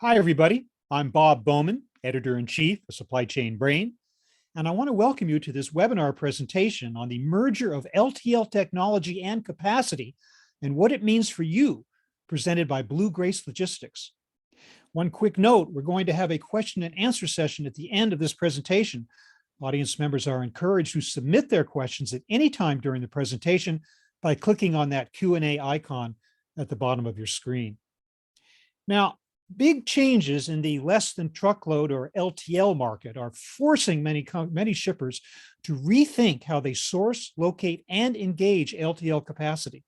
Hi, everybody. I'm Bob Bowman, Editor-in-Chief of Supply Chain Brain, and I want to welcome you to this webinar presentation on the merger of LTL technology and capacity and what it means for you, presented by Blue Grace Logistics. One quick note, we're going to have a question and answer session at the end of this presentation. Audience members are encouraged to submit their questions at any time during the presentation by clicking on that Q&A icon at the bottom of your screen. Now, big changes in the less than truckload or LTL market are forcing many shippers to rethink how they source, locate, and engage LTL capacity.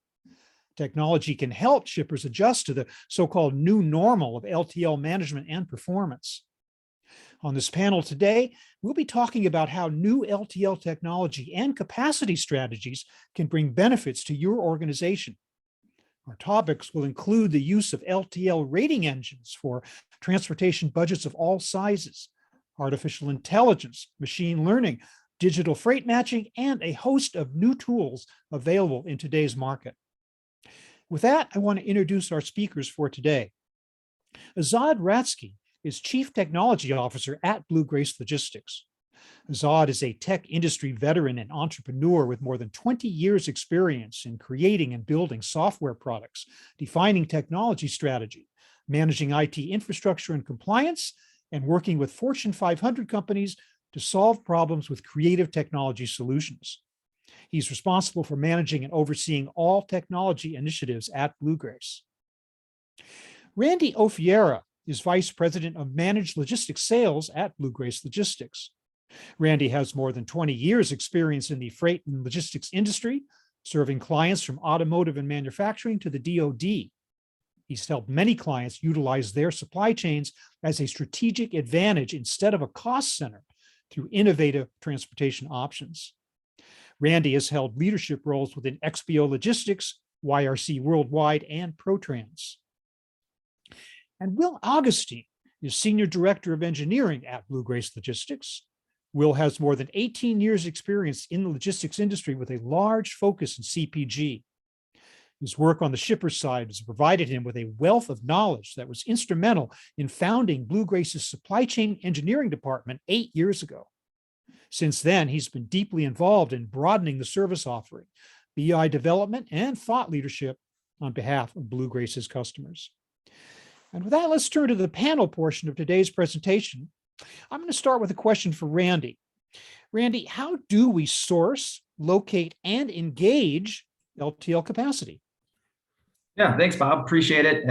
Technology can help shippers adjust to the so-called new normal of LTL management and performance. On this panel today, we'll be talking about how new LTL technology and capacity strategies can bring benefits to your organization. Our topics will include the use of LTL rating engines for transportation budgets of all sizes, artificial intelligence, machine learning, digital freight matching, and a host of new tools available in today's market. With that, I want to introduce our speakers for today. Azad Ratsky is Chief Technology Officer at Blue Grace Logistics. Azad is a tech industry veteran and entrepreneur with more than 20 years experience in creating and building software products, defining technology strategy, managing IT infrastructure and compliance, and working with Fortune 500 companies to solve problems with creative technology solutions. He's responsible for managing and overseeing all technology initiatives at Blue Grace. Randy Ofiera is Vice President of Managed Logistics Sales at Blue Grace Logistics. Randy has more than 20 years experience in the freight and logistics industry, serving clients from automotive and manufacturing to the DoD. He's helped many clients utilize their supply chains as a strategic advantage instead of a cost center through innovative transportation options. Randy has held leadership roles within XPO Logistics, YRC Worldwide, and ProTrans. And Will Augustine is Senior Director of Engineering at Blue Grace Logistics. Will has more than 18 years experience in the logistics industry with a large focus in CPG. His work on the shipper side has provided him with a wealth of knowledge that was instrumental in founding Blue Grace's supply chain engineering department 8 years ago. Since then, he's been deeply involved in broadening the service offering, BI development, and thought leadership on behalf of Blue Grace's customers. And with that, let's turn to the panel portion of today's presentation. I'm going to start with a question for Randy. Randy, how do we source, locate, and engage LTL capacity? Yeah, thanks, Bob. Appreciate it.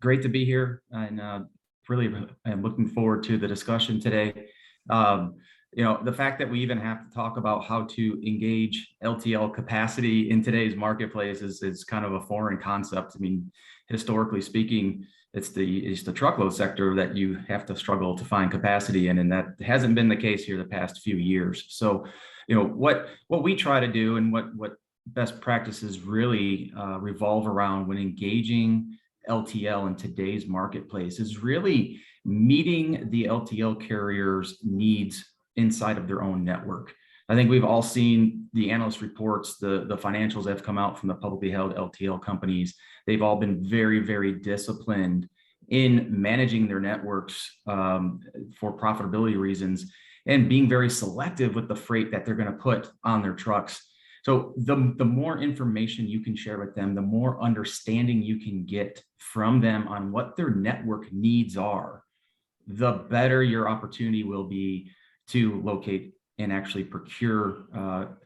Great to be here, and really am looking forward to the discussion today. The fact that we even have to talk about how to engage LTL capacity in today's marketplace is kind of a foreign concept. I mean, historically speaking, it's the truckload sector that you have to struggle to find capacity in, and that hasn't been the case here the past few years. So, what we try to do and what best practices really revolve around when engaging LTL in today's marketplace is really meeting the LTL carriers' needs inside of their own network. I think we've all seen the analyst reports, the financials that have come out from the publicly held LTL companies. They've all been very, very disciplined in managing their networks for profitability reasons and being very selective with the freight that they're going to put on their trucks. So the more information you can share with them, the more understanding you can get from them on what their network needs are, the better your opportunity will be to locate and actually procure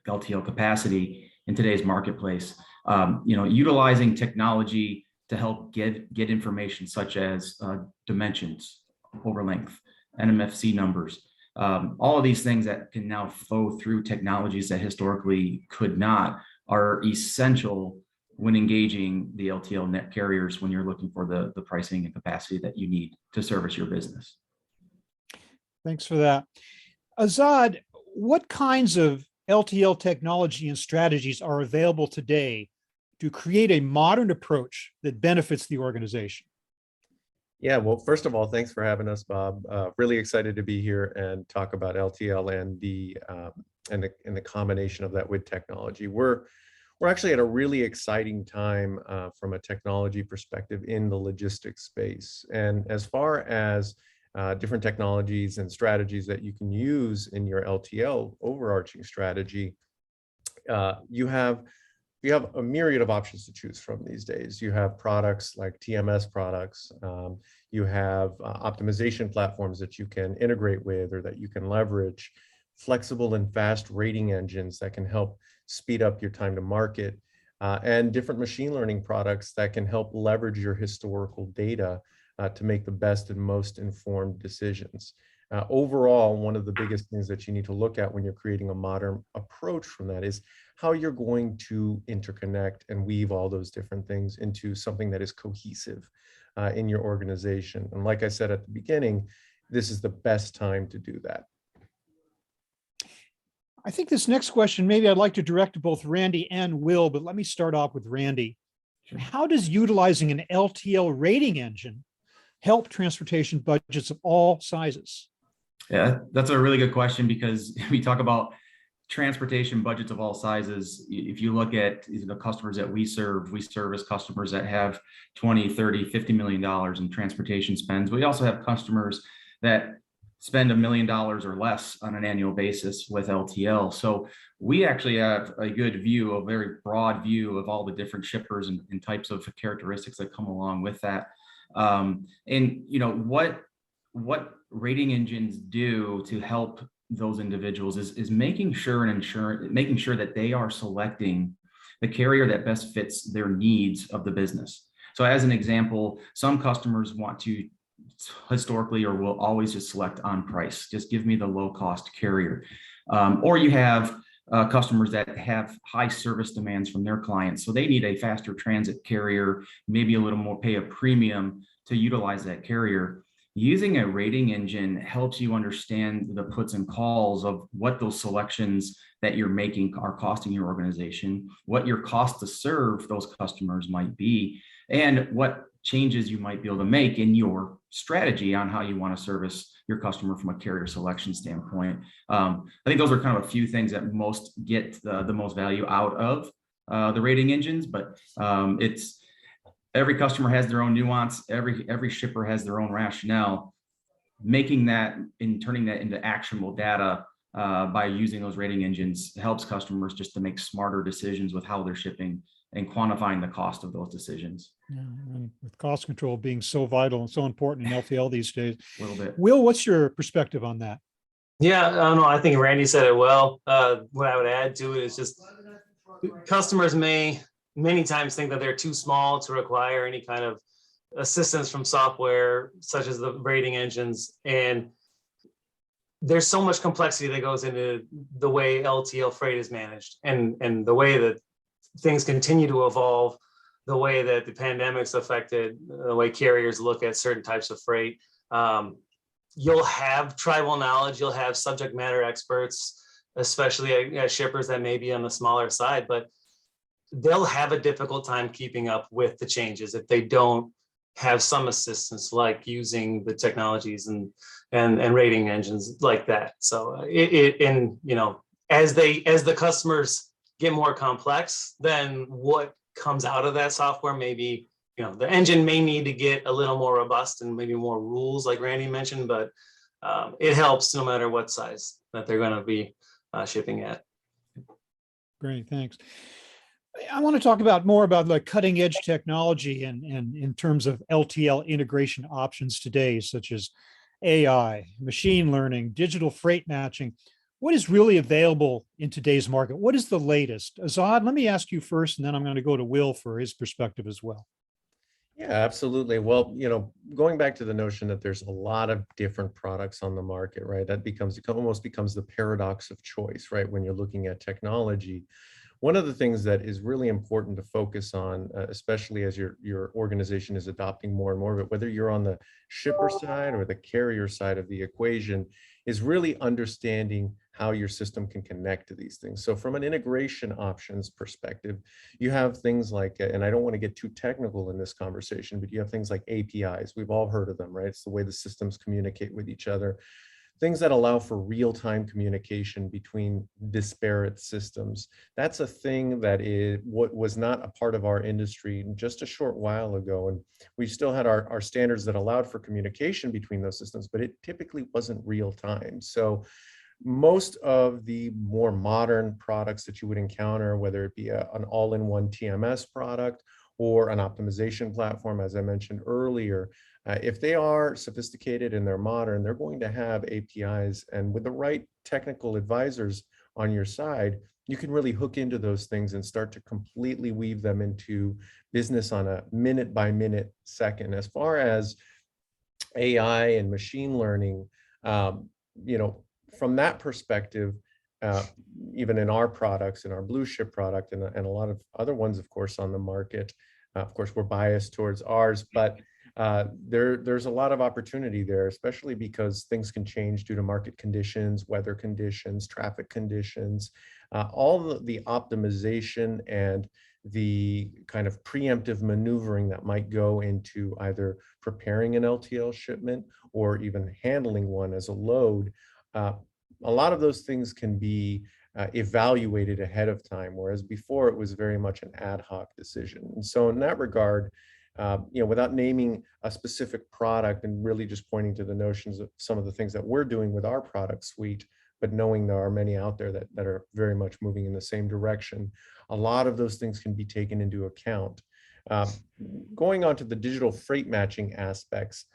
LTL capacity in today's marketplace. Utilizing technology to help get information such as dimensions, over length, NMFC numbers, all of these things that can now flow through technologies that historically could not are essential when engaging the LTL net carriers when you're looking for the pricing and capacity that you need to service your business. Thanks for that. Azad, what kinds of LTL technology and strategies are available today to create a modern approach that benefits the organization? Yeah, well, first of all, thanks for having us, Bob. Really excited to be here and talk about LTL and the combination of that with technology. We're we're actually at a really exciting time from a technology perspective in the logistics space. And as far as different technologies and strategies that you can use in your LTL overarching strategy, you have a myriad of options to choose from these days. You have products like TMS products. You have optimization platforms that you can integrate with or that you can leverage, flexible and fast rating engines that can help speed up your time to market, and different machine learning products that can help leverage your historical data to make the best and most informed decisions. Overall, one of the biggest things that you need to look at when you're creating a modern approach from that is how you're going to interconnect and weave all those different things into something that is cohesive in your organization. And like I said at the beginning, this is the best time to do that. I think this next question, maybe I'd like to direct to both Randy and Will, but let me start off with Randy. How does utilizing an LTL rating engine help transportation budgets of all sizes? Yeah, that's a really good question, because we talk about transportation budgets of all sizes. If you look at the customers that we service customers that have 20, 30, $50 million in transportation spends. We also have customers that spend $1 million or less on an annual basis with LTL. So we actually have a good view, a very broad view of all the different shippers and types of characteristics that come along with that. And you know, what rating engines do to help those individuals is making sure that they are selecting the carrier that best fits their needs of the business. So as an example, some customers want to historically or will always just select on price. Just give me the low cost carrier. Or you have customers that have high service demands from their clients. So they need a faster transit carrier, maybe a little more, pay a premium to utilize that carrier. Using a rating engine helps you understand the puts and calls of what those selections that you're making are costing your organization, what your cost to serve those customers might be, and what changes you might be able to make in your strategy on how you want to service your customer from a carrier selection standpoint. I think those are kind of a few things that most get the most value out of the rating engines, but it's every customer has their own nuance. Every shipper has their own rationale. Making that and turning that into actionable data by using those rating engines helps customers just to make smarter decisions with how they're shipping and quantifying the cost of those decisions. Yeah, and with cost control being so vital and so important in LTL these days. A little bit. Will, what's your perspective on that? Yeah, I don't know. I think Randy said it well. What I would add to it is just customers may many times think that they're too small to require any kind of assistance from software, such as the rating engines. And there's so much complexity that goes into the way LTL freight is managed and the way that things continue to evolve, the way that the pandemic's affected the way carriers look at certain types of freight. You'll have tribal knowledge, you'll have subject matter experts, especially shippers that may be on the smaller side, but they'll have a difficult time keeping up with the changes if they don't have some assistance, like using the technologies and rating engines like that. So as the customers get more complex, then what comes out of that software, maybe the engine may need to get a little more robust and maybe more rules, like Randy mentioned, but it helps no matter what size that they're going to be shipping at. Great, thanks. I want to talk more about like cutting edge technology and in terms of LTL integration options today, such as AI, machine learning, digital freight matching. What is really available in today's market? What is the latest? Azad, let me ask you first, and then I'm going to go to Will for his perspective as well. Yeah, absolutely. Well, going back to the notion that there's a lot of different products on the market, right? It almost becomes the paradox of choice, right? When you're looking at technology. One of the things that is really important to focus on, especially as your organization is adopting more and more of it, whether you're on the shipper side or the carrier side of the equation, is really understanding how your system can connect to these things. So from an integration options perspective, you have things like, and I don't want to get too technical in this conversation, but you have things like APIs. We've all heard of them, right? It's the way the systems communicate with each other. things that allow for real-time communication between disparate systems. That's a thing that is what was not a part of our industry just a short while ago. And we still had our standards that allowed for communication between those systems, but it typically wasn't real time. So most of the more modern products that you would encounter, whether it be an all-in-one TMS product or an optimization platform, as I mentioned earlier, if they are sophisticated and they're modern, they're going to have APIs. And with the right technical advisors on your side, you can really hook into those things and start to completely weave them into business on a minute by minute second. As far as AI and machine learning, you know, from that perspective, even in our products, in our Blue Ship product, and a lot of other ones, of course, on the market, of course, we're biased towards ours, but there's a lot of opportunity there, especially because things can change due to market conditions, weather conditions, traffic conditions, all the optimization and the kind of preemptive maneuvering that might go into either preparing an LTL shipment or even handling one as a load. A lot of those things can be evaluated ahead of time, whereas before it was very much an ad hoc decision. And so in that regard, you know, without naming a specific product and really just pointing to the notions of some of the things that we're doing with our product suite, but knowing there are many out there that are very much moving in the same direction, a lot of those things can be taken into account. Going on to the digital freight matching aspects,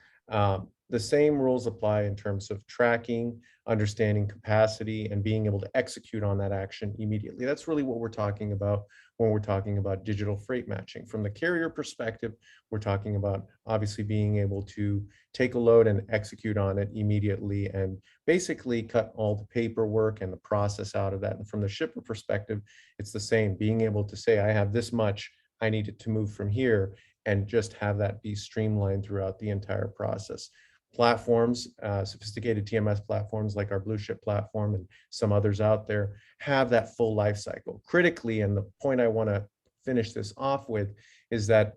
the same rules apply in terms of tracking, understanding capacity, and being able to execute on that action immediately. That's really what we're talking about when we're talking about digital freight matching. From the carrier perspective, we're talking about obviously being able to take a load and execute on it immediately and basically cut all the paperwork and the process out of that. And from the shipper perspective, it's the same, being able to say, I have this much, I need it to move from here, and just have that be streamlined throughout the entire process. Platforms, sophisticated TMS platforms like our Blue Ship platform and some others out there have that full life cycle. Critically, and the point I want to finish this off with is that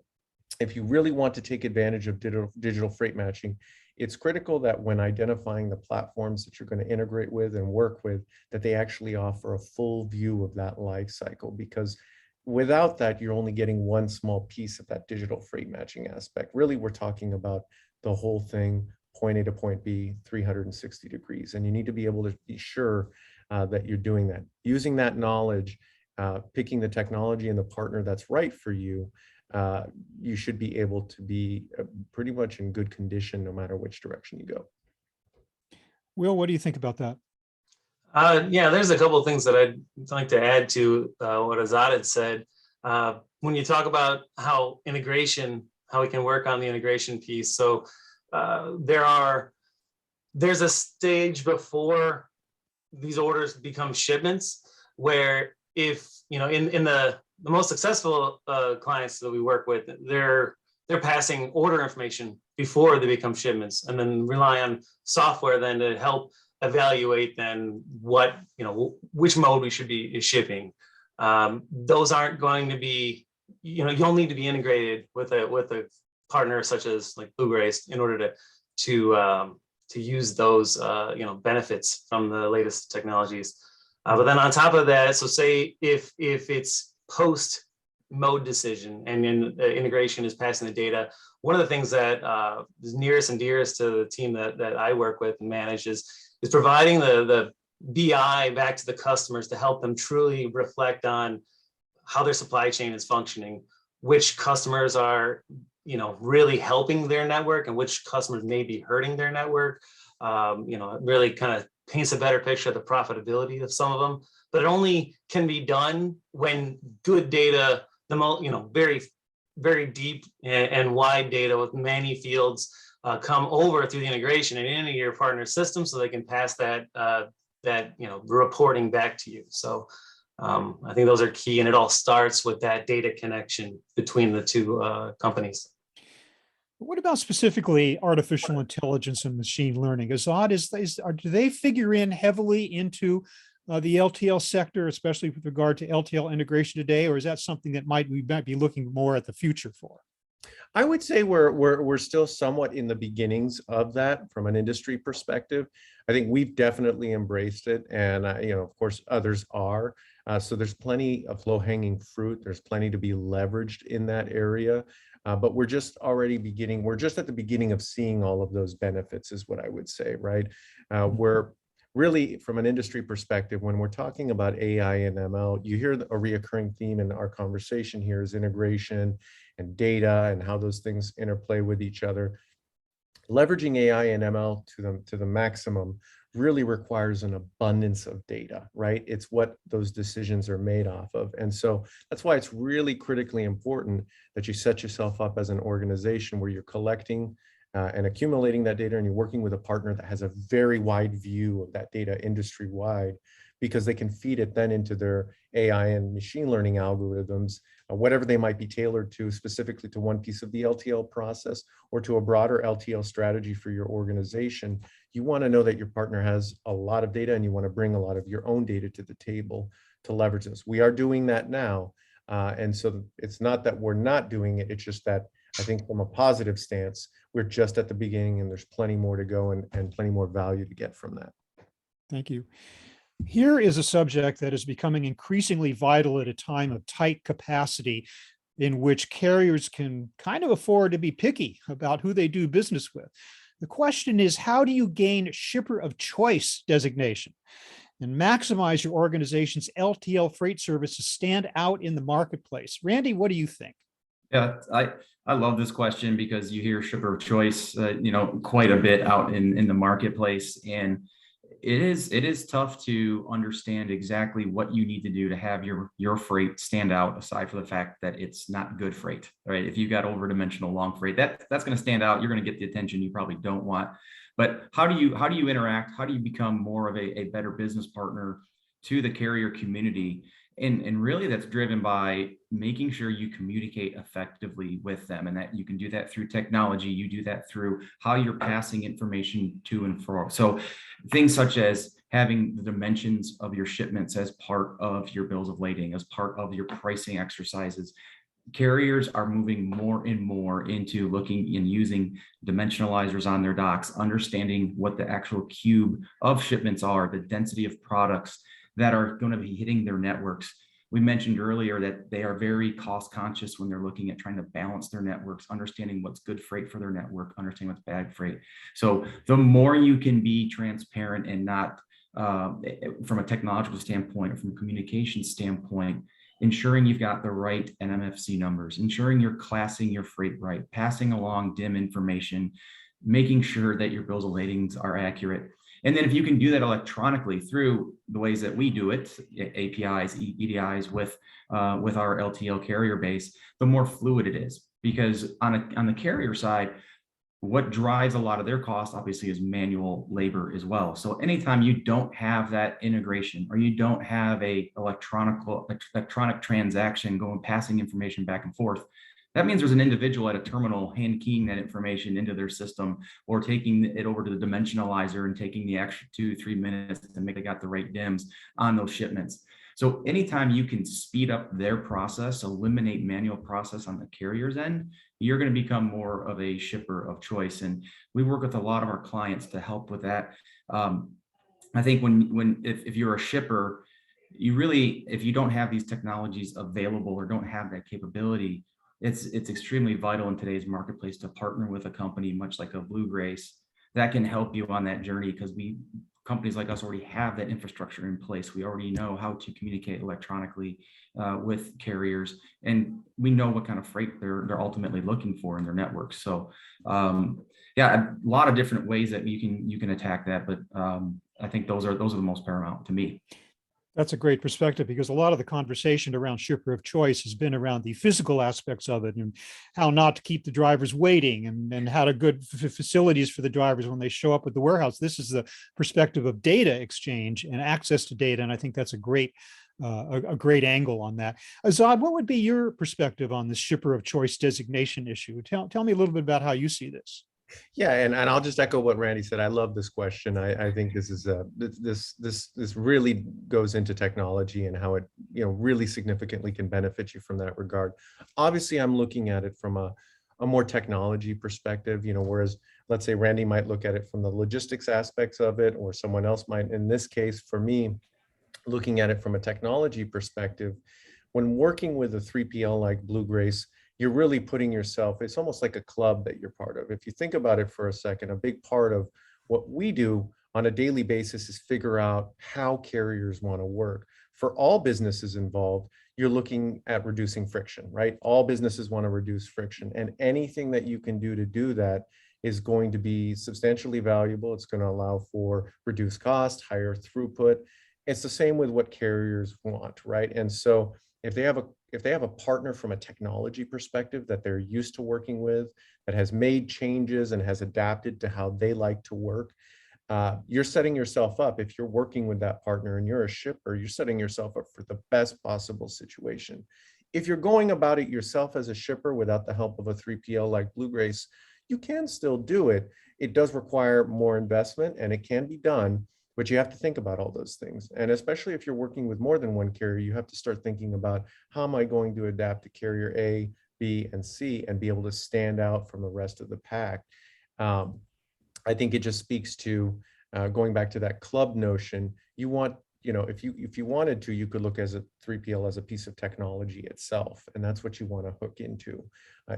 if you really want to take advantage of digital freight matching, it's critical that when identifying the platforms that you're going to integrate with and work with, that they actually offer a full view of that life cycle, because without that, you're only getting one small piece of that digital freight matching aspect. Really, we're talking about the whole thing, point A to point B, 360 degrees. And you need to be able to be sure that you're doing that. Using that knowledge, picking the technology and the partner that's right for you, you should be able to be pretty much in good condition no matter which direction you go. Will, what do you think about that? Yeah, there's a couple of things that I'd like to add to what Azad had said. When you talk about how we can work on the integration piece. So there's a stage before these orders become shipments where, if you know, in the most successful clients that we work with, they're passing order information before they become shipments, and then rely on software then to help evaluate then what, you know, which mode we should be shipping. Those aren't going to be, you know, you'll need to be integrated with a partner such as like Bluegrace in order to use those you know, benefits from the latest technologies. But then on top of that, so say if it's post mode decision and then the integration is passing the data, one of the things that is nearest and dearest to the team that I work with and manage is providing the BI back to the customers to help them truly reflect on how their supply chain is functioning, which customers are, you know, really helping their network and which customers may be hurting their network. You know, it really kind of paints a better picture of the profitability of some of them, but it only can be done when good data, you know, very, very deep and wide data with many fields come over through the integration and into your partner system, so they can pass that you know, reporting back to you. So I think those are key, and it all starts with that data connection between the two companies. What about specifically artificial intelligence and machine learning? Do they figure in heavily into the LTL sector, especially with regard to LTL integration today, or is that something that we might be looking more at the future for? I would say we're still somewhat in the beginnings of that from an industry perspective. I think we've definitely embraced it, and of course, others are. So there's plenty of low-hanging fruit. There's plenty to be leveraged in that area, but we're just already beginning. We're just at the beginning of seeing all of those benefits, is what I would say, right? We're really, from an industry perspective, when we're talking about AI and ML, you hear a reoccurring theme in our conversation here is integration and data and how those things interplay with each other. Leveraging AI and ML to the maximum really requires an abundance of data, right? It's what those decisions are made off of. And so that's why it's really critically important that you set yourself up as an organization where you're collecting and accumulating that data, and you're working with a partner that has a very wide view of that data industry-wide, because they can feed it then into their AI and machine learning algorithms, whatever they might be tailored to, specifically to one piece of the LTL process or to a broader LTL strategy for your organization. You want to know that your partner has a lot of data, and you want to bring a lot of your own data to the table to leverage this. We are doing that now. And so it's not that we're not doing it, it's just that I think from a positive stance, we're just at the beginning, and there's plenty more to go, and plenty more value to get from that. Thank you. Here is a subject that is becoming increasingly vital at a time of tight capacity, in which carriers can kind of afford to be picky about who they do business with. The question is, how do you gain shipper of choice designation and maximize your organization's LTL freight service to stand out in the marketplace? Randy, what do you think? Yeah, I love this question because you hear shipper of choice, quite a bit out in the marketplace, and it is tough to understand exactly what you need to do to have your freight stand out, aside from the fact that it's not good freight, right? If you've got overdimensional long freight, that's going to stand out. You're going to get the attention you probably don't want. But how do you interact? How do you become more of a better business partner to the carrier community? And really that's driven by making sure you communicate effectively with them, and that you can do that through technology. You do that through how you're passing information to and fro. So things such as having the dimensions of your shipments as part of your bills of lading, as part of your pricing exercises. Carriers are moving more and more into looking and using dimensionalizers on their docks, understanding what the actual cube of shipments are, the density of products that are going to be hitting their networks. We mentioned earlier that they are very cost conscious when they're looking at trying to balance their networks, understanding what's good freight for their network, understanding what's bad freight. So the more you can be transparent and not from a technological standpoint or from a communication standpoint, ensuring you've got the right NMFC numbers, ensuring you're classing your freight right, passing along DIM information, making sure that your bills of ladings are accurate. And then if you can do that electronically through the ways that we do it, APIs, EDIs with our LTL carrier base, the more fluid it is. Because on the carrier side, what drives a lot of their costs obviously is manual labor as well. So anytime you don't have that integration, or you don't have a electronic transaction passing information back and forth, that means there's an individual at a terminal hand keying that information into their system, or taking it over to the dimensionalizer and taking the extra 2-3 minutes to make they got the right DIMs on those shipments. So anytime you can speed up their process, eliminate manual process on the carrier's end, you're going to become more of a shipper of choice. And we work with a lot of our clients to help with that. I think if you're a shipper, if you don't have these technologies available or don't have that capability, it's extremely vital in today's marketplace to partner with a company much like a Blue Grace that can help you on that journey, because companies like us already have that infrastructure in place. We already know how to communicate electronically with carriers, and we know what kind of freight they're ultimately looking for in their networks. So yeah, a lot of different ways that you can attack that, but I think those are the most paramount to me. That's a great perspective, because a lot of the conversation around shipper of choice has been around the physical aspects of it, and how not to keep the drivers waiting, and how to good facilities for the drivers when they show up at the warehouse. This is the perspective of data exchange and access to data. And I think that's a great angle on that. Azad, what would be your perspective on this shipper of choice designation issue? Tell me a little bit about how you see this. Yeah, and I'll just echo what Randy said. I love this question. I think this is this really goes into technology and how it really significantly can benefit you from that regard. Obviously, I'm looking at it from a a more technology perspective, whereas let's say Randy might look at it from the logistics aspects of it, or someone else might. In this case, for me, looking at it from a technology perspective, when working with a 3PL like Blue Grace, you're really putting yourself, it's almost like a club that you're part of. If you think about it for a second, a big part of what we do on a daily basis is figure out how carriers want to work. For all businesses involved, you're looking at reducing friction, right? All businesses want to reduce friction, and anything that you can do to do that is going to be substantially valuable. It's going to allow for reduced cost, higher throughput. It's the same with what carriers want, right? And so if they have a partner from a technology perspective that they're used to working with, that has made changes and has adapted to how they like to work, you're setting yourself up. If you're working with that partner and you're a shipper, you're setting yourself up for the best possible situation. If you're going about it yourself as a shipper without the help of a 3PL like Blue Grace, you can still do it. It does require more investment, and it can be done, but you have to think about all those things. And especially if you're working with more than one carrier, you have to start thinking about, how am I going to adapt to carrier A, B, and C and be able to stand out from the rest of the pack? I think it just speaks to going back to that club notion. You want, if you wanted to, you could look as a 3PL as a piece of technology itself, and that's what you want to hook into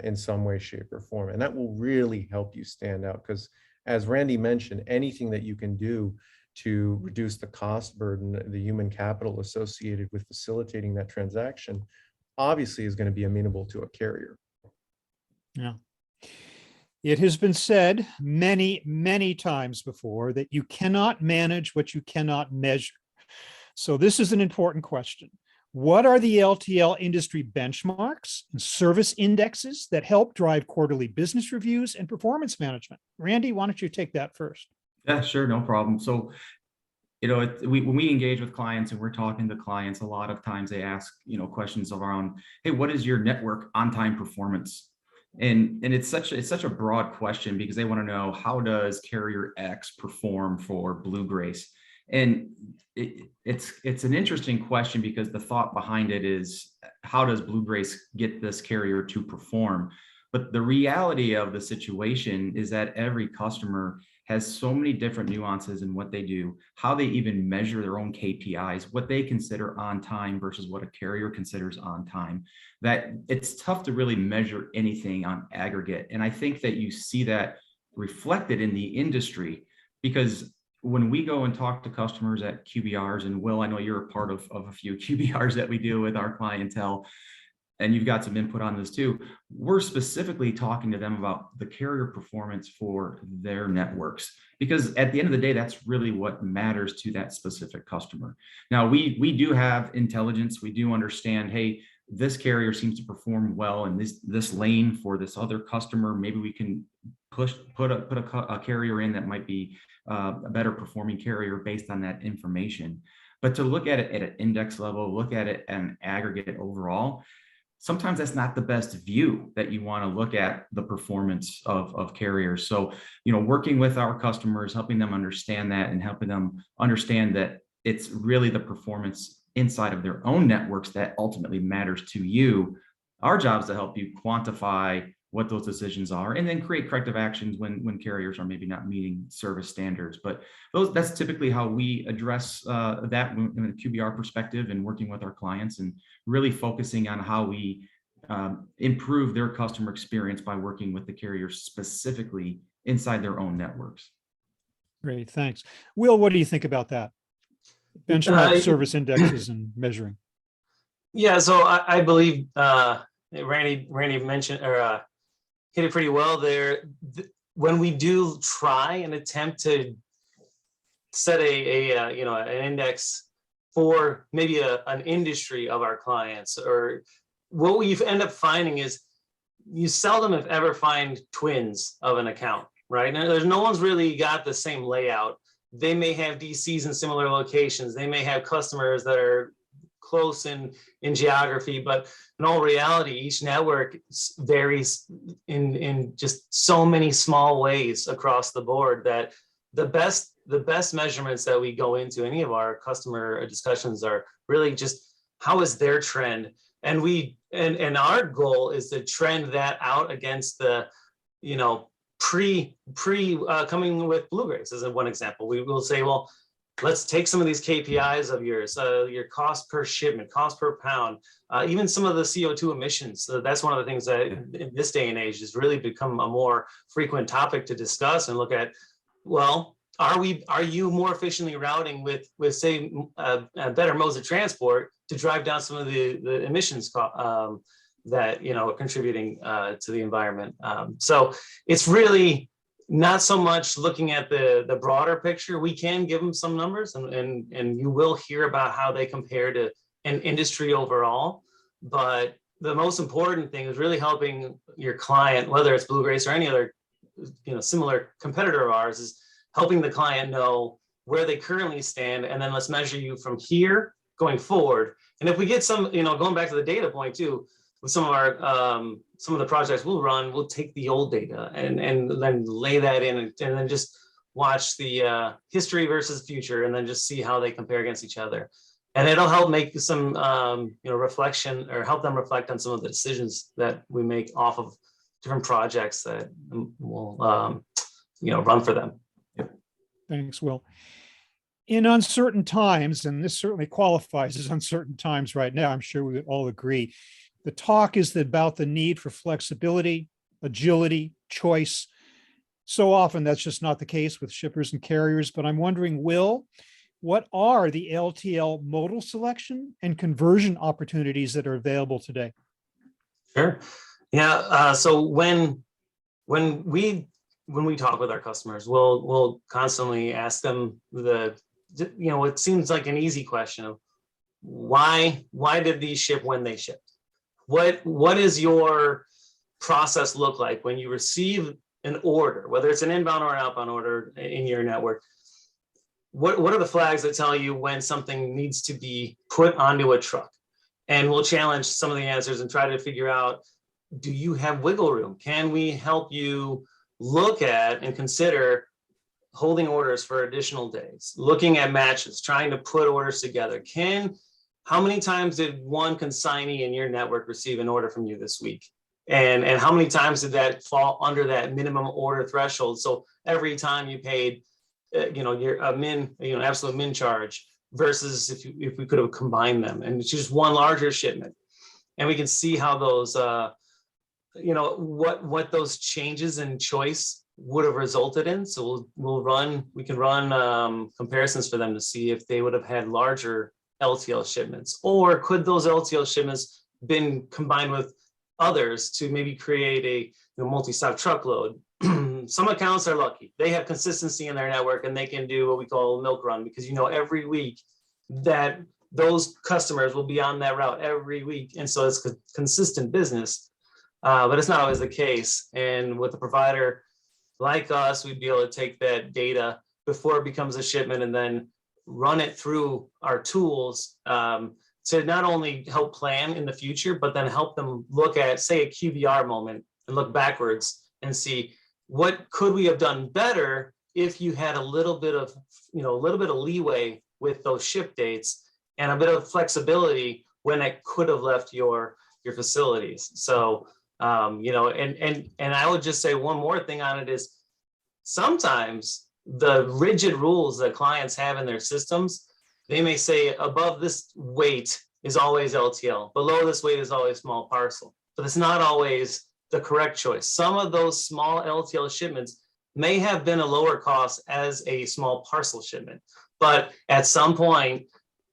in some way, shape, or form. And that will really help you stand out, because as Randy mentioned, anything that you can do to reduce the cost burden, the human capital associated with facilitating that transaction, obviously is going to be amenable to a carrier. Yeah. It has been said many, many times before that you cannot manage what you cannot measure. So this is an important question. What are the LTL industry benchmarks and service indexes that help drive quarterly business reviews and performance management? Randy, why don't you take that first? Yeah, sure, no problem. So, when we engage with clients and we're talking to clients, a lot of times they ask, questions around, hey, what is your network on-time performance? And it's such a broad question, because they want to know, how does carrier X perform for Blue Grace? And it's an interesting question, because the thought behind it is, how does Blue Grace get this carrier to perform? But the reality of the situation is that every customer has so many different nuances in what they do, how they even measure their own KPIs, what they consider on time versus what a carrier considers on time, that it's tough to really measure anything on aggregate. And I think that you see that reflected in the industry, because when we go and talk to customers at QBRs, and Will, I know you're a part of a few QBRs that we do with our clientele, and you've got some input on this too, we're specifically talking to them about the carrier performance for their networks, because at the end of the day, that's really what matters to that specific customer. Now, we do have intelligence. We do understand, hey, this carrier seems to perform well in this lane for this other customer. Maybe we can put a carrier in that might be a better performing carrier based on that information. But to look at it at an index level, look at it at an aggregate overall, sometimes that's not the best view that you want to look at the performance of carriers. So, working with our customers, helping them understand that, and helping them understand that it's really the performance inside of their own networks that ultimately matters to you. Our job is to help you quantify what those decisions are, and then create corrective actions when carriers are maybe not meeting service standards. But that's typically how we address that in a QBR perspective, and working with our clients and really focusing on how we improve their customer experience by working with the carriers specifically inside their own networks. Great, thanks. Will, what do you think about that? Benchmark service indexes and measuring. Yeah, so I believe Randy mentioned, or hit it pretty well there. When we do try and attempt to set an index for maybe an industry of our clients, or what we end up finding is you seldom, if ever, find twins of an account, right? Now, no one's really got the same layout. They may have DCs in similar locations. They may have customers that are close in geography, but in all reality, each network varies in just so many small ways across the board, that the best measurements that we go into any of our customer discussions are really just, how is their trend? And our goal is to trend that out against the, you know, pre coming with blue grades as one example. We will say, well, let's take some of these KPIs of yours, your cost per shipment, cost per pound, even some of the CO2 emissions. So that's one of the things that in this day and age has really become a more frequent topic to discuss and look at. Well, are you more efficiently routing with say better modes of transport to drive down some of the emissions that, you know, are contributing to the environment? So it's really not so much looking at the broader picture. We can give them some numbers, and you will hear about how they compare to an industry overall. But the most important thing is really helping your client, whether it's Blue Grace or any other, you know, similar competitor of ours, is helping the client know where they currently stand, and then let's measure you from here going forward. And if we get some, you know, going back to the data point too, with some of our some of the projects we'll run, we'll take the old data and then lay that in, and then just watch the history versus future, and then just see how they compare against each other. And it'll help make some you know, reflection, or help them reflect on some of the decisions that we make off of different projects that will you know, run for them. Thanks, Will. In uncertain times, and this certainly qualifies as uncertain times right now, I'm sure we would all agree, the talk is about the need for flexibility, agility, choice. So often that's just not the case with shippers and carriers, but I'm wondering, Will, what are the LTL modal selection and conversion opportunities that are available today? Sure. Yeah. So when we talk with our customers, we'll constantly ask them you know, it seems like an easy question of why did these ship when they shipped? What is your process look like when you receive an order, whether it's an inbound or an outbound order in your network? What are the flags that tell you when something needs to be put onto a truck? And we'll challenge some of the answers and try to figure out, do you have wiggle room? Can we help you look at and consider holding orders for additional days, looking at matches, trying to put orders together? How many times did one consignee in your network receive an order from you this week? And how many times did that fall under that minimum order threshold? So every time you paid, you know, your absolute min charge, versus if we could have combined them, and it's just one larger shipment. And we can see how those, you know, what those changes in choice would have resulted in. So we can run comparisons for them to see if they would have had larger LTL shipments, or could those LTL shipments been combined with others to maybe create a multi-stop truckload. Some accounts are lucky. They have consistency in their network, and they can do what we call a milk run, because, you know, every week that those customers will be on that route every week. And so it's consistent business, but it's not always the case. And with a provider like us, we'd be able to take that data before it becomes a shipment and then run it through our tools to not only help plan in the future, but then help them look at, say, a QBR moment and look backwards and see what could we have done better if you had a little bit of leeway with those ship dates and a bit of flexibility when it could have left your facilities. So, you know, and I would just say one more thing on it is sometimes the rigid rules that clients have in their systems, they may say above this weight is always LTL, below this weight is always small parcel, but it's not always the correct choice. Some of those small LTL shipments may have been a lower cost as a small parcel shipment, but at some point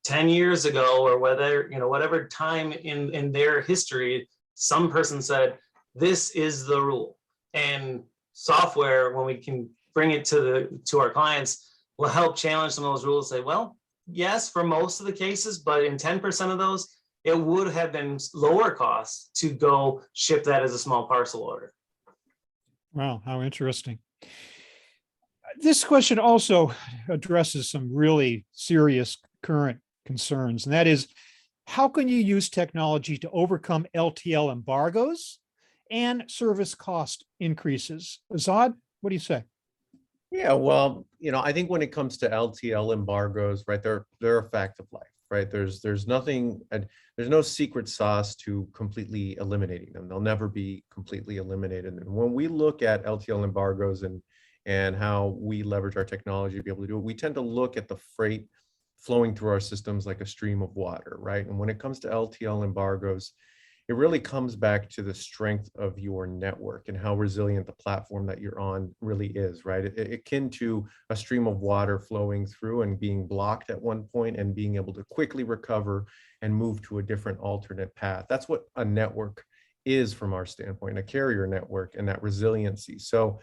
10 years ago, or whatever time in their history, some person said, this is the rule. And software, when we can bring it to our clients, will help challenge some of those rules, say, well, yes, for most of the cases, but in 10% of those, it would have been lower cost to go ship that as a small parcel order. Wow, how interesting. This question also addresses some really serious current concerns, and that is, how can you use technology to overcome LTL embargoes and service cost increases? Azad, what do you say? Yeah, well, you know, I think when it comes to LTL embargoes, right, they're a fact of life, right? There's nothing, there's no secret sauce to completely eliminating them. They'll never be completely eliminated. And when we look at LTL embargoes and how we leverage our technology to be able to do it, we tend to look at the freight flowing through our systems like a stream of water, right? And when it comes to LTL embargoes, it really comes back to the strength of your network and how resilient the platform that you're on really is, right? Akin to a stream of water flowing through and being blocked at one point and being able to quickly recover and move to a different alternate path. That's what a network is from our standpoint, a carrier network, and that resiliency. So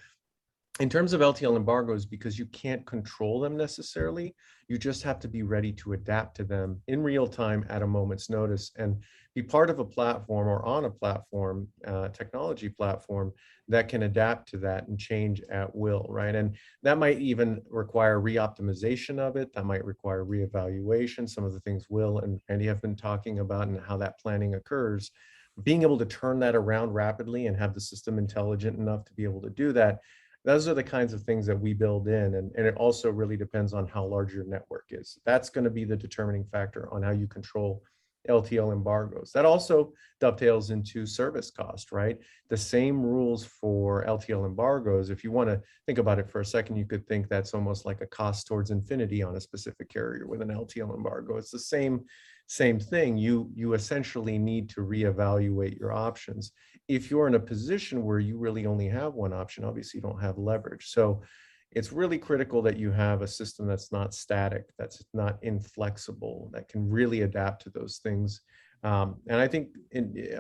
in terms of LTL embargoes, because you can't control them necessarily, you just have to be ready to adapt to them in real time at a moment's notice and be part of a platform or on a platform, technology platform that can adapt to that and change at will, right? And that might even require re-optimization of it. That might require reevaluation. Some of the things Will and Randy have been talking about and how that planning occurs. Being able to turn that around rapidly and have the system intelligent enough to be able to do that, those are the kinds of things that we build in. And it also really depends on how large your network is. That's going to be the determining factor on how you control LTL embargoes. That also dovetails into service cost, right? The same rules for LTL embargoes. If you want to think about it for a second, you could think that's almost like a cost towards infinity on a specific carrier with an LTL embargo. It's the same thing. You essentially need to reevaluate your options. If you're in a position where you really only have one option, obviously you don't have leverage. So it's really critical that you have a system that's not static, that's not inflexible, that can really adapt to those things. And I think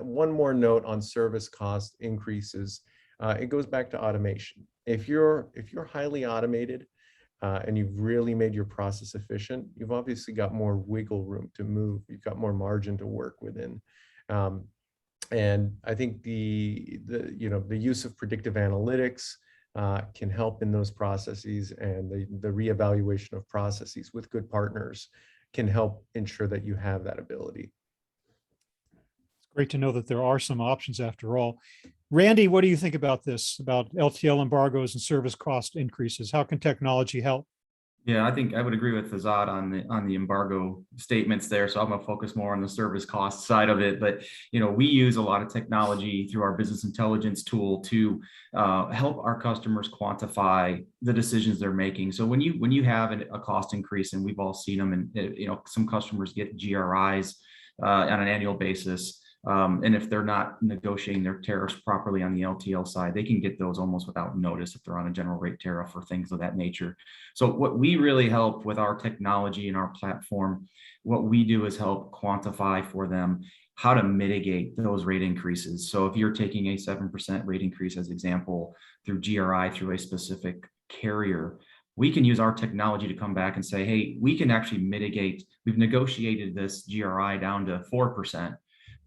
one more note on service cost increases, it goes back to automation. If you're highly automated and you've really made your process efficient, you've obviously got more wiggle room to move. You've got more margin to work within. And I think the use of predictive analytics can help in those processes, and the reevaluation of processes with good partners can help ensure that you have that ability. It's great to know that there are some options after all. Randy, what do you think about this, about LTL embargoes and service cost increases? How can technology help? Yeah, I think I would agree with Azad on the embargo statements there. So I'm going to focus more on the service cost side of it. But we use a lot of technology through our business intelligence tool to help our customers quantify the decisions they're making. So when you have a cost increase, and we've all seen them, and some customers get GRIs on an annual basis. And if they're not negotiating their tariffs properly on the LTL side, they can get those almost without notice if they're on a general rate tariff or things of that nature. So what we really help with our technology and our platform, what we do is help quantify for them how to mitigate those rate increases. So if you're taking a 7% rate increase as example through GRI through a specific carrier, we can use our technology to come back and say, hey, we can actually mitigate. We've negotiated this GRI down to 4%.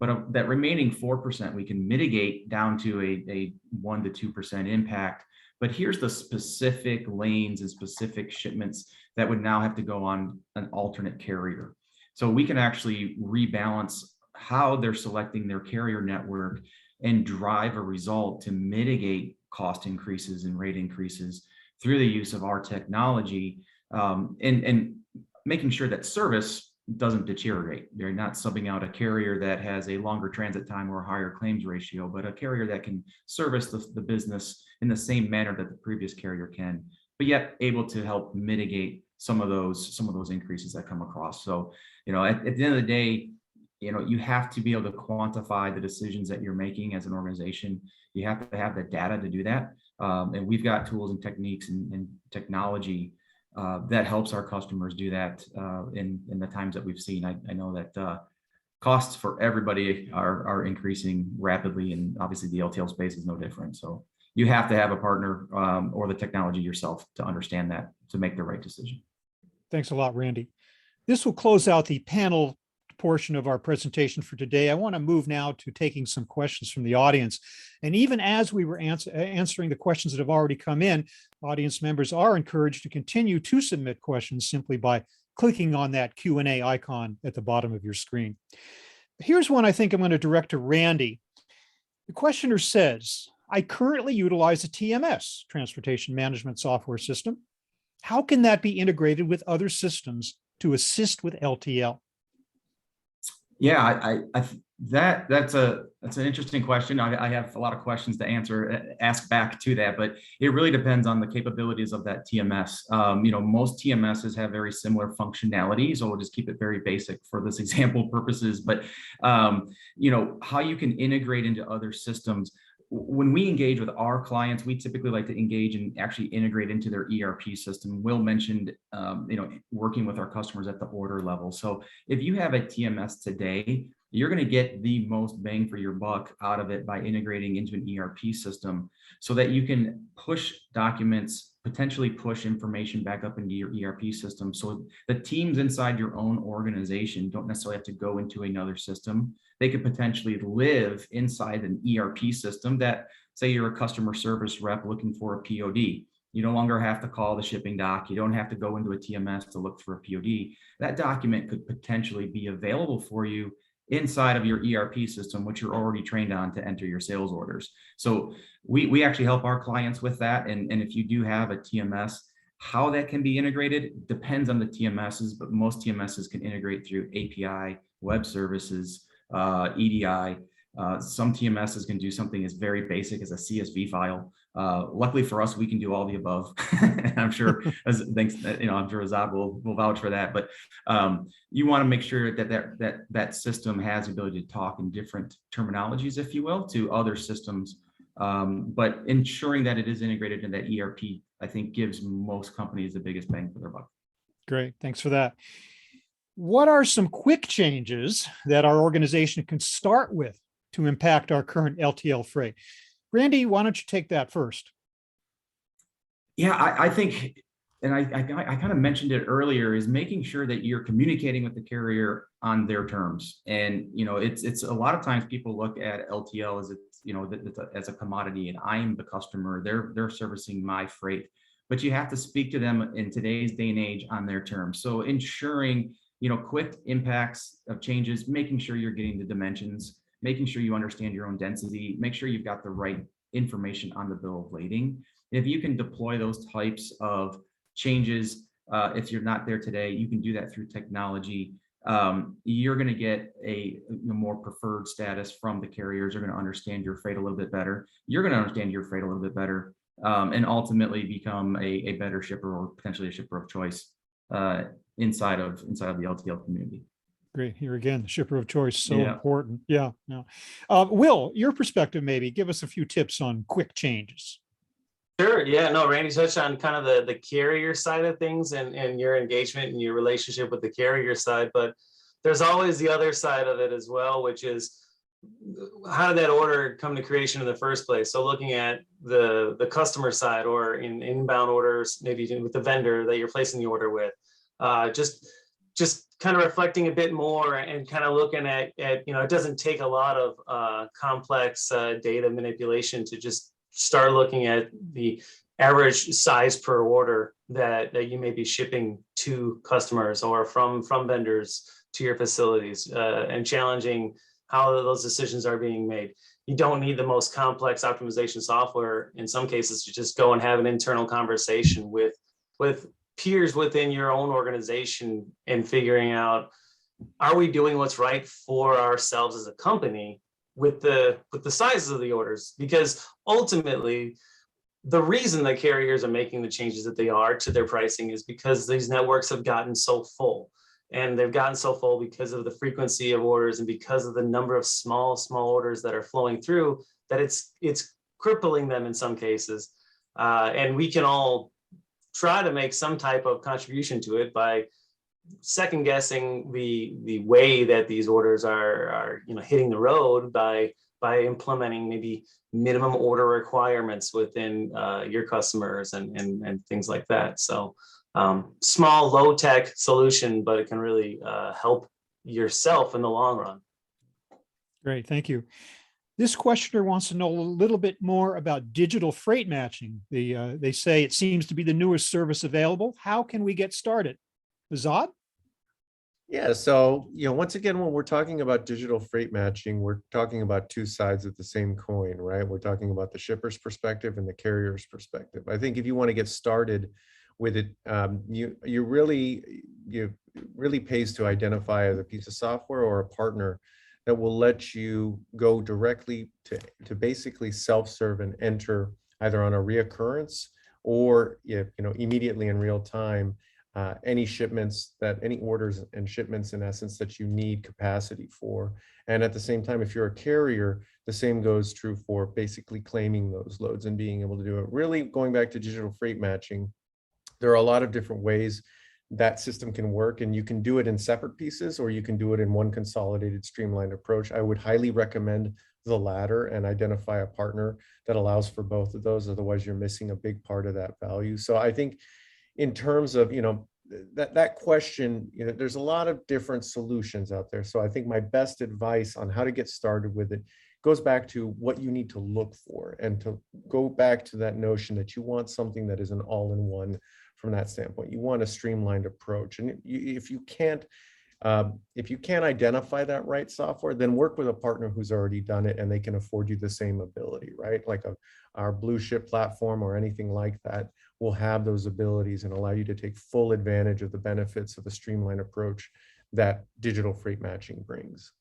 But that remaining 4%, we can mitigate down to a 1 to 2% impact. But here's the specific lanes and specific shipments that would now have to go on an alternate carrier. So we can actually rebalance how they're selecting their carrier network and drive a result to mitigate cost increases and rate increases through the use of our technology, and making sure that service doesn't deteriorate. You're not subbing out a carrier that has a longer transit time or a higher claims ratio, but a carrier that can service the business in the same manner that the previous carrier can, but yet able to help mitigate some of those increases that come across. So, at the end of the day, you have to be able to quantify the decisions that you're making as an organization. You have to have the data to do that. And we've got tools and techniques and technology that helps our customers do that in the times that we've seen. I know that costs for everybody are increasing rapidly, and obviously the LTL space is no different. So you have to have a partner or the technology yourself to understand that, to make the right decision. Thanks a lot, Randy. This will close out the panel portion of our presentation for today. I want to move now to taking some questions from the audience. And even as we were answering the questions that have already come in, audience members are encouraged to continue to submit questions simply by clicking on that Q&A icon at the bottom of your screen. Here's one I think I'm going to direct to Randy. The questioner says, I currently utilize a TMS, transportation management software system. How can that be integrated with other systems to assist with LTL? Yeah, that's an interesting question. I have a lot of questions to ask back to that, but it really depends on the capabilities of that TMS. Most TMSs have very similar functionality, so we'll just keep it very basic for this example purposes. But how you can integrate into other systems. When we engage with our clients, we typically like to engage and actually integrate into their ERP system. Will mentioned, working with our customers at the order level. So if you have a TMS today, you're going to get the most bang for your buck out of it by integrating into an ERP system so that you can push documents, potentially push information back up into your ERP system. So the teams inside your own organization don't necessarily have to go into another system. They could potentially live inside an ERP system that, say you're a customer service rep looking for a POD. You no longer have to call the shipping doc. You don't have to go into a TMS to look for a POD. That document could potentially be available for you inside of your ERP system, which you're already trained on to enter your sales orders. So we actually help our clients with that. And if you do have a TMS, how that can be integrated depends on the TMSs, but most TMSs can integrate through API, web services, EDI. Some TMSs can do something as very basic as a CSV file. Luckily for us, we can do all the above. I'm sure, I'm sure Azad will vouch for that. But you want to make sure that system has the ability to talk in different terminologies, if you will, to other systems. But ensuring that it is integrated in that ERP, I think, gives most companies the biggest bang for their buck. Great, thanks for that. What are some quick changes that our organization can start with to impact our current LTL freight? Randy, why don't you take that first? Yeah, I think, and I kind of mentioned it earlier, is making sure that you're communicating with the carrier on their terms. And it's a lot of times people look at LTL as as a commodity, and I'm the customer. They're servicing my freight, but you have to speak to them in today's day and age on their terms. So ensuring quick impacts of changes, making sure you're getting the dimensions, making sure you understand your own density, make sure you've got the right information on the bill of lading. If you can deploy those types of changes, if you're not there today, you can do that through technology. You're going to get a more preferred status from the carriers. They're going to understand your freight a little bit better. You're going to understand your freight a little bit better, and ultimately become a better shipper, or potentially a shipper of choice inside of the LTL community. Great. Here again, the shipper of choice, so important. Yeah. Will, your perspective, maybe give us a few tips on quick changes. Sure. Yeah, no, Randy touched on kind of the carrier side of things and your engagement and your relationship with the carrier side, but there's always the other side of it as well, which is how did that order come to creation in the first place? So looking at the customer side, or in inbound orders, maybe with the vendor that you're placing the order with, just kind of reflecting a bit more and kind of looking at it doesn't take a lot of complex data manipulation to just start looking at the average size per order that you may be shipping to customers or from vendors to your facilities, and challenging how those decisions are being made. You don't need the most complex optimization software in some cases to just go and have an internal conversation with peers within your own organization and figuring out, are we doing what's right for ourselves as a company with the sizes of the orders? Because ultimately, the reason that carriers are making the changes that they are to their pricing is because these networks have gotten so full. And they've gotten so full because of the frequency of orders and because of the number of small orders that are flowing through, that it's crippling them in some cases. And we can all try to make some type of contribution to it by second guessing the way that these orders are hitting the road by implementing maybe minimum order requirements within your customers and things like that. So small, low tech solution, but it can really help yourself in the long run. Great, thank you. This questioner wants to know a little bit more about digital freight matching. They say it seems to be the newest service available. How can we get started? Azad? Yeah, so once again, when we're talking about digital freight matching, we're talking about two sides of the same coin, right? We're talking about the shipper's perspective and the carrier's perspective. I think if you want to get started with it, you really pays to identify as a piece of software or a partner that will let you go directly to basically self-serve and enter either on a reoccurrence or immediately in real time any orders and shipments in essence that you need capacity for. And at the same time, if you're a carrier, the same goes true for basically claiming those loads and being able to do it. Really going back to digital freight matching, there are a lot of different ways that system can work, and you can do it in separate pieces or you can do it in one consolidated streamlined approach. I would highly recommend the latter and identify a partner that allows for both of those. Otherwise, you're missing a big part of that value. So I think in terms of, that question, there's a lot of different solutions out there. So I think my best advice on how to get started with it goes back to what you need to look for, and to go back to that notion that you want something that is an all-in-one from that standpoint. You want a streamlined approach. And if you can't identify that right software, then work with a partner who's already done it and they can afford you the same ability, right? Like our Blue Ship platform or anything like that will have those abilities and allow you to take full advantage of the benefits of a streamlined approach that digital freight matching brings.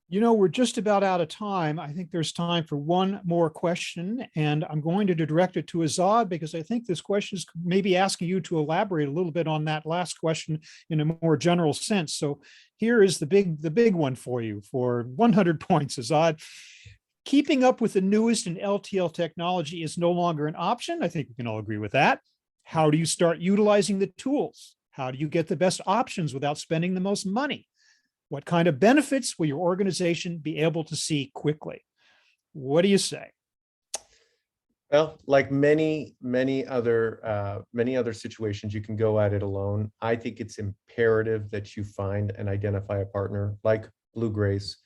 We're just about out of time. I think there's time for one more question, and I'm going to direct it to Azad because I think this question is maybe asking you to elaborate a little bit on that last question in a more general sense. So here is the big one for you for 100 points, Azad. Keeping up with the newest in LTL technology is no longer an option. I think we can all agree with that. How do you start utilizing the tools? How do you get the best options without spending the most money? What kind of benefits will your organization be able to see quickly? What do you say? Well, like many other situations, you can go at it alone. I think it's imperative that you find and identify a partner like Blue Grace,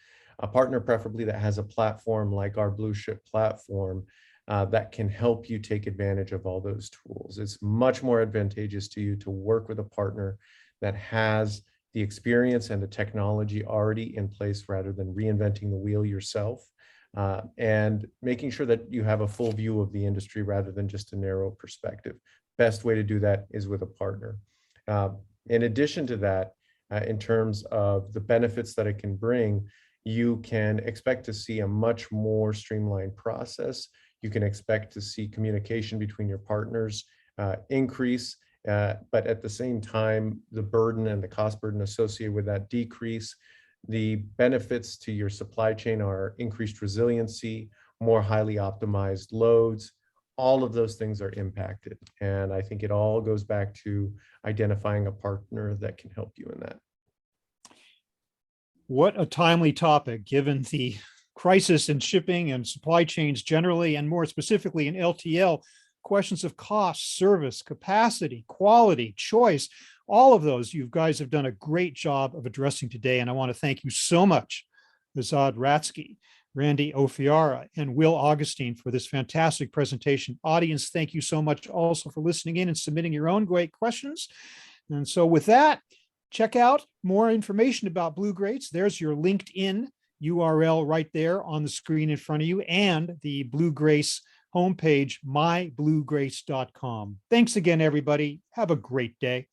a partner preferably that has a platform like our Blue Ship platform that can help you take advantage of all those tools. It's much more advantageous to you to work with a partner that has the experience and the technology already in place rather than reinventing the wheel yourself, and making sure that you have a full view of the industry rather than just a narrow perspective. Best way to do that is with a partner. In addition to that, in terms of the benefits that it can bring, you can expect to see a much more streamlined process. You can expect to see communication between your partners increase. But at the same time, the burden and the cost burden associated with that decrease. The benefits to your supply chain are increased resiliency, more highly optimized loads. All of those things are impacted. And I think it all goes back to identifying a partner that can help you in that. What a timely topic, given the crisis in shipping and supply chains generally, and more specifically in LTL. Questions of cost, service, capacity, quality, choice, all of those you guys have done a great job of addressing today. And I want to thank you so much, Azad Ratsky, Randy Ofiara, and Will Augustine for this fantastic presentation. Audience, thank you so much also for listening in and submitting your own great questions. And so with that, check out more information about Blue Grace. There's your LinkedIn URL right there on the screen in front of you, and the Blue Grace homepage, mybluegrace.com. Thanks again, everybody. Have a great day.